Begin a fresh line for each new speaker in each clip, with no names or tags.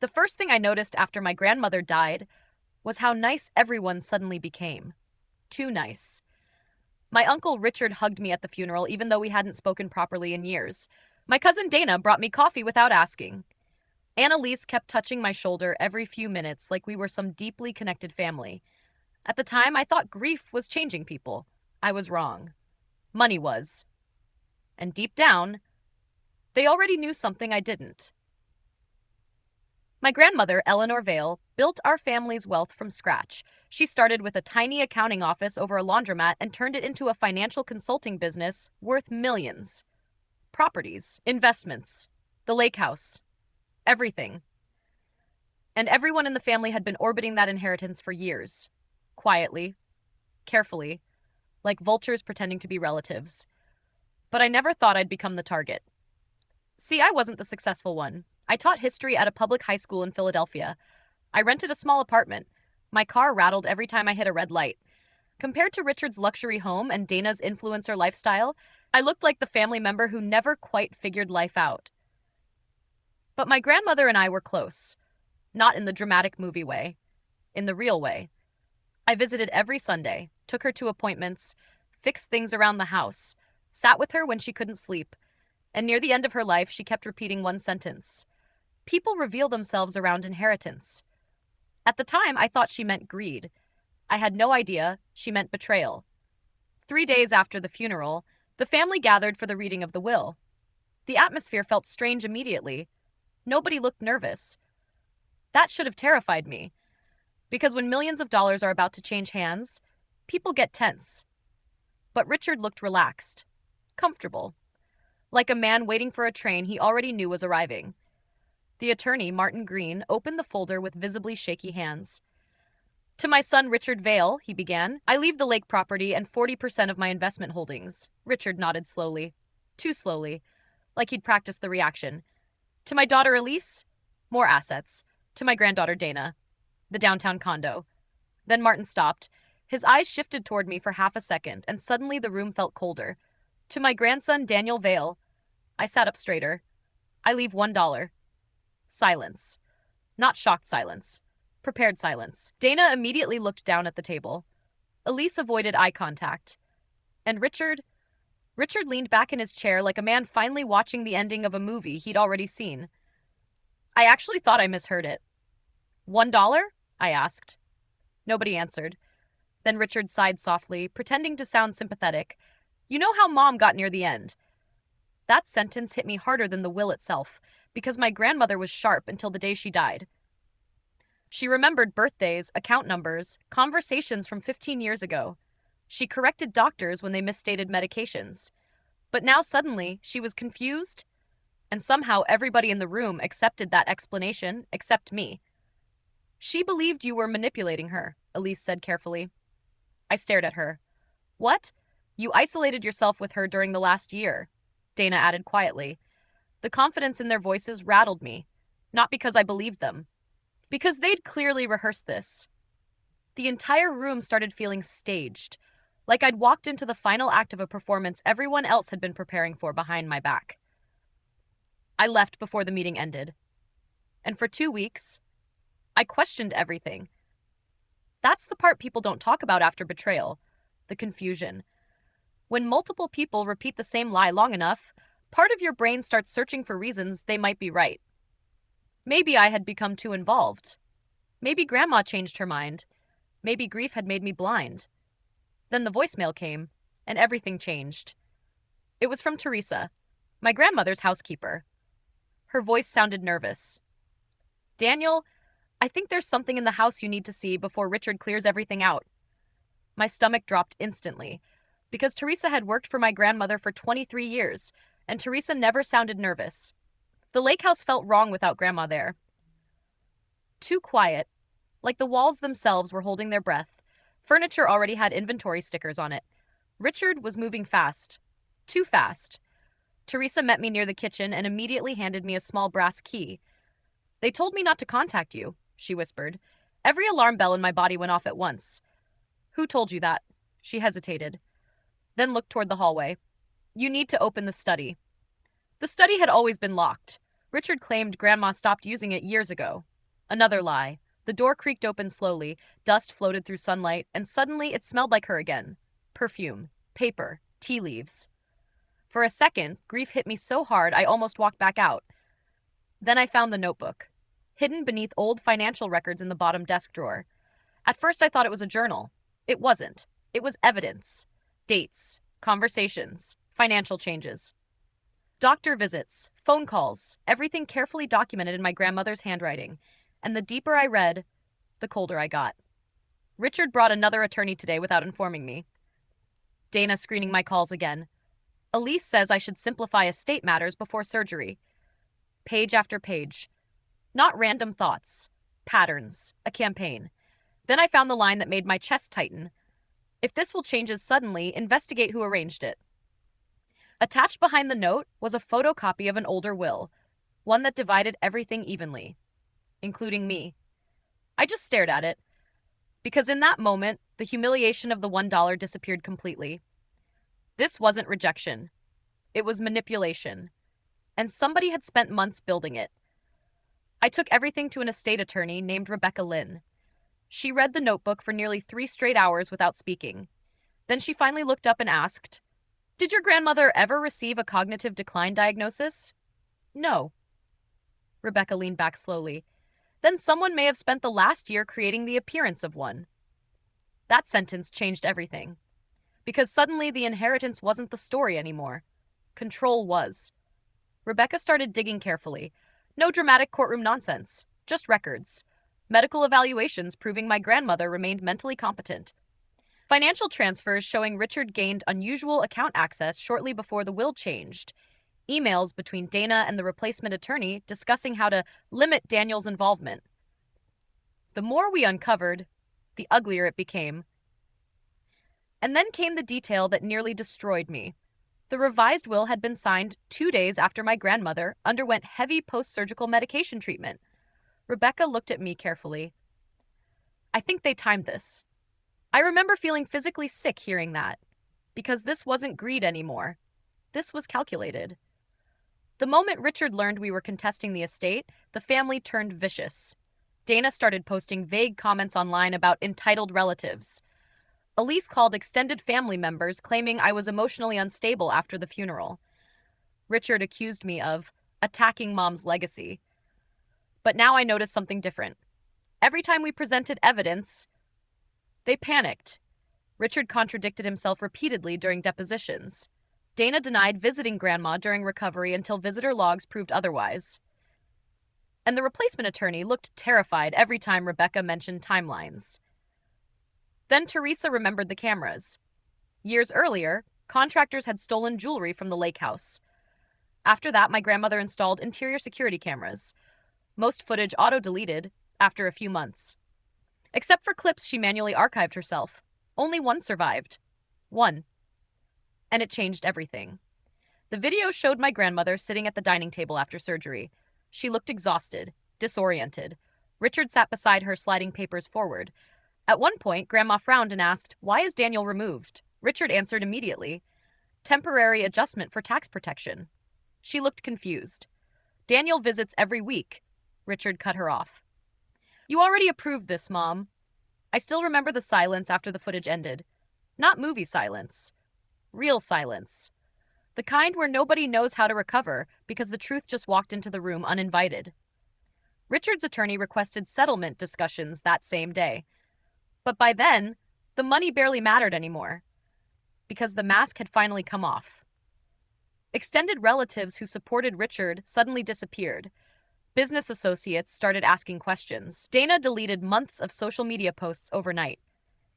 The first thing I noticed after my grandmother died was how nice everyone suddenly became. Too nice. My uncle Richard hugged me at the funeral, even though we hadn't spoken properly in years. My cousin Dana brought me coffee without asking. Annalise kept touching my shoulder every few minutes like we were some deeply connected family. At the time, I thought grief was changing people. I was wrong. Money was. And deep down, they already knew something I didn't. My grandmother, Eleanor Vale, built our family's wealth from scratch. She started with a tiny accounting office over a laundromat and turned it into a financial consulting business worth millions. Properties, investments, the lake house, everything. And everyone in the family had been orbiting that inheritance for years. Quietly, carefully, like vultures pretending to be relatives. But I never thought I'd become the target. See, I wasn't the successful one. I taught history at a public high school in Philadelphia. I rented a small apartment. My car rattled every time I hit a red light. Compared to Richard's luxury home and Dana's influencer lifestyle, I looked like the family member who never quite figured life out. But my grandmother and I were close. Not in the dramatic movie way, in the real way. I visited every Sunday, took her to appointments, fixed things around the house, sat with her when she couldn't sleep, and near the end of her life, she kept repeating one sentence. People reveal themselves around inheritance. At the time, I thought she meant greed. I had no idea she meant betrayal. 3 days after the funeral, the family gathered for the reading of the will. The atmosphere felt strange immediately. Nobody looked nervous. That should have terrified me, because when millions of dollars are about to change hands, people get tense. But Richard looked relaxed, comfortable, like a man waiting for a train he already knew was arriving. The attorney, Martin Green, opened the folder with visibly shaky hands. To my son Richard Vale, he began, I leave the lake property and 40% of my investment holdings. Richard nodded slowly. Too slowly, like he'd practiced the reaction. To my daughter Elise, more assets. To my granddaughter Dana, the downtown condo. Then Martin stopped. His eyes shifted toward me for half a second, and suddenly the room felt colder. To my grandson Daniel Vale, I sat up straighter. I leave $1. Silence. Not shocked silence. Prepared silence. Dana immediately looked down at the table. Elise avoided eye contact. And Richard leaned back in his chair like a man finally watching the ending of a movie he'd already seen. I actually thought I misheard it. $1? I asked. Nobody answered. Then Richard sighed softly, pretending to sound sympathetic. You know how Mom got near the end? That sentence hit me harder than the will itself, because my grandmother was sharp until the day she died. She remembered birthdays, account numbers, conversations from 15 years ago. She corrected doctors when they misstated medications. But now suddenly, she was confused, and somehow everybody in the room accepted that explanation, except me. She believed you were manipulating her, Elise said carefully. I stared at her. What? You isolated yourself with her during the last year, Dana added quietly. The confidence in their voices rattled me, not because I believed them, because they'd clearly rehearsed this. The entire room started feeling staged, like I'd walked into the final act of a performance everyone else had been preparing for behind my back. I left before the meeting ended. And for 2 weeks, I questioned everything. That's the part people don't talk about after betrayal, the confusion. When multiple people repeat the same lie long enough, part of your brain starts searching for reasons they might be right. Maybe I had become too involved. Maybe Grandma changed her mind. Maybe grief had made me blind. Then the voicemail came, and everything changed. It was from Teresa, my grandmother's housekeeper. Her voice sounded nervous. Daniel, I think there's something in the house you need to see before Richard clears everything out. My stomach dropped instantly, because Teresa had worked for my grandmother for 23 years, and Teresa never sounded nervous. The lake house felt wrong without Grandma there. Too quiet, like the walls themselves were holding their breath. Furniture already had inventory stickers on it. Richard was moving fast. Too fast. Teresa met me near the kitchen and immediately handed me a small brass key. They told me not to contact you, she whispered. Every alarm bell in my body went off at once. Who told you that? She hesitated, then looked toward the hallway. You need to open the study. The study had always been locked. Richard claimed Grandma stopped using it years ago. Another lie. The door creaked open slowly, dust floated through sunlight, and suddenly it smelled like her again. Perfume, paper, tea leaves. For a second, grief hit me so hard I almost walked back out. Then I found the notebook, hidden beneath old financial records in the bottom desk drawer. At first I thought it was a journal. It wasn't. It was evidence. Dates, conversations, financial changes. Doctor visits, phone calls, everything carefully documented in my grandmother's handwriting. And the deeper I read, the colder I got. Richard brought another attorney today without informing me. Dana screening my calls again. Elise says I should simplify estate matters before surgery. Page after page. Not random thoughts. Patterns. A campaign. Then I found the line that made my chest tighten. If this will change suddenly, investigate who arranged it. Attached behind the note was a photocopy of an older will, one that divided everything evenly, including me. I just stared at it, because in that moment, the humiliation of the $1 disappeared completely. This wasn't rejection. It was manipulation. And somebody had spent months building it. I took everything to an estate attorney named Rebecca Lynn. She read the notebook for nearly 3 straight hours without speaking. Then she finally looked up and asked, "Did your grandmother ever receive a cognitive decline diagnosis?" "No." Rebecca leaned back slowly. "Then someone may have spent the last year creating the appearance of one." That sentence changed everything. Because suddenly the inheritance wasn't the story anymore. Control was. Rebecca started digging carefully. No dramatic courtroom nonsense, just records. Medical evaluations proving my grandmother remained mentally competent. Financial transfers showing Richard gained unusual account access shortly before the will changed. Emails between Dana and the replacement attorney discussing how to limit Daniel's involvement. The more we uncovered, the uglier it became. And then came the detail that nearly destroyed me. The revised will had been signed 2 days after my grandmother underwent heavy post-surgical medication treatment. Rebecca looked at me carefully. "I think they timed this." I remember feeling physically sick hearing that, because this wasn't greed anymore. This was calculated. The moment Richard learned we were contesting the estate, the family turned vicious. Dana started posting vague comments online about entitled relatives. Elise called extended family members, claiming I was emotionally unstable after the funeral. Richard accused me of attacking Mom's legacy. But now I noticed something different. Every time we presented evidence, they panicked. Richard contradicted himself repeatedly during depositions. Dana denied visiting Grandma during recovery until visitor logs proved otherwise. And the replacement attorney looked terrified every time Rebecca mentioned timelines. Then Teresa remembered the cameras. Years earlier, contractors had stolen jewelry from the lake house. After that, my grandmother installed interior security cameras. Most footage auto-deleted after a few months. Except for clips she manually archived herself. Only one survived. One. And it changed everything. The video showed my grandmother sitting at the dining table after surgery. She looked exhausted, disoriented. Richard sat beside her, sliding papers forward. At one point, Grandma frowned and asked, "Why is Daniel removed?" Richard answered immediately, "Temporary adjustment for tax protection." She looked confused. "Daniel visits every week." Richard cut her off. "You already approved this, Mom." I still remember the silence after the footage ended. Not movie silence. Real silence. The kind where nobody knows how to recover because the truth just walked into the room uninvited. Richard's attorney requested settlement discussions that same day. But by then, the money barely mattered anymore, because the mask had finally come off. Extended relatives who supported Richard suddenly disappeared. Business associates started asking questions. Dana deleted months of social media posts overnight.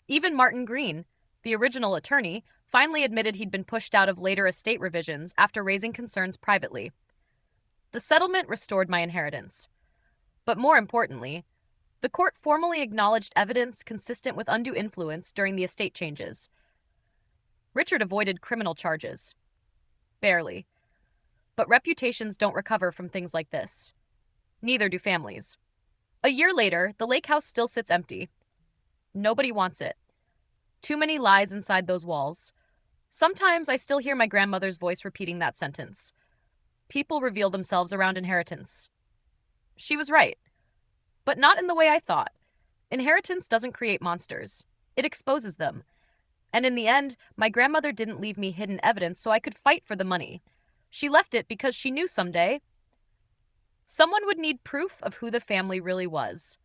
Even Martin Green, the original attorney, finally admitted he'd been pushed out of later estate revisions after raising concerns privately. The settlement restored my inheritance. But more importantly, the court formally acknowledged evidence consistent with undue influence during the estate changes. Richard avoided criminal charges. Barely. But reputations don't recover from things like this. Neither do families. A year later, the lake house still sits empty. Nobody wants it. Too many lies inside those walls. Sometimes I still hear my grandmother's voice repeating that sentence. People reveal themselves around inheritance. She was right. But not in the way I thought. Inheritance doesn't create monsters, it exposes them. And in the end, my grandmother didn't leave me hidden evidence so I could fight for the money. She left it because she knew someday someone would need proof of who the family really was.